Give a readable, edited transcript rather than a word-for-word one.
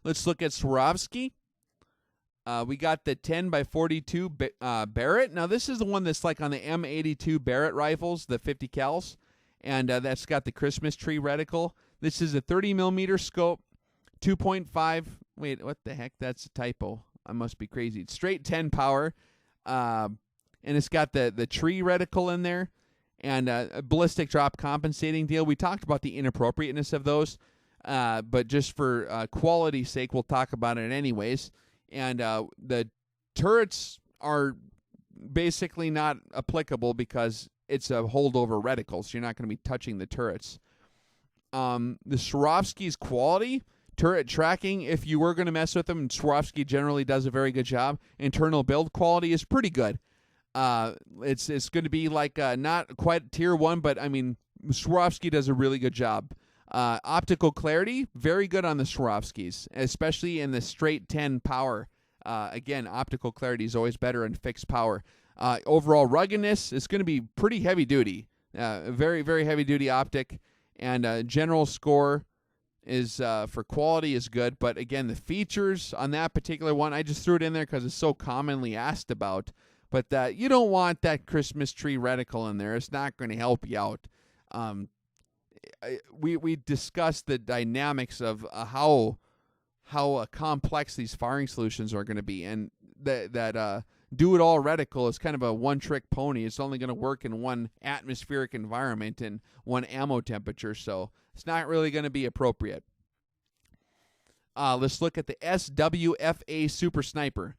Let's look at Swarovski. We got the 10x42 Barrett. Now, this is the one that's like on the M82 Barrett rifles, the 50 cals, and that's got the Christmas tree reticle. This is a 30mm scope, 2.5. Wait, what the heck? That's a typo. I must be crazy. It's straight 10 power, and it's got the tree reticle in there, and a ballistic drop compensating deal. We talked about the inappropriateness of those, but just for quality's sake, we'll talk about it anyways. And the turrets are basically not applicable because it's a holdover reticle, so you're not going to be touching the turrets. The Swarovski's quality, turret tracking, if you were going to mess with them, Swarovski generally does a very good job. Internal build quality is pretty good. It's going to be like not quite tier 1, but I mean, Swarovski does a really good job. Optical clarity, very good on the Swarovskis, especially in the straight 10 power. Again, optical clarity is always better in fixed power. Overall ruggedness is going to be pretty heavy duty, very, very heavy duty optic, and general score is for quality is good. But again, the features on that particular one, I just threw it in there because it's so commonly asked about. But you don't want that Christmas tree reticle in there. It's not going to help you out. We discussed the dynamics of how complex these firing solutions are going to be, and that do-it-all reticle is kind of a one-trick pony. It's only going to work in one atmospheric environment and one ammo temperature, so it's not really going to be appropriate. Let's look at the SWFA Super Sniper.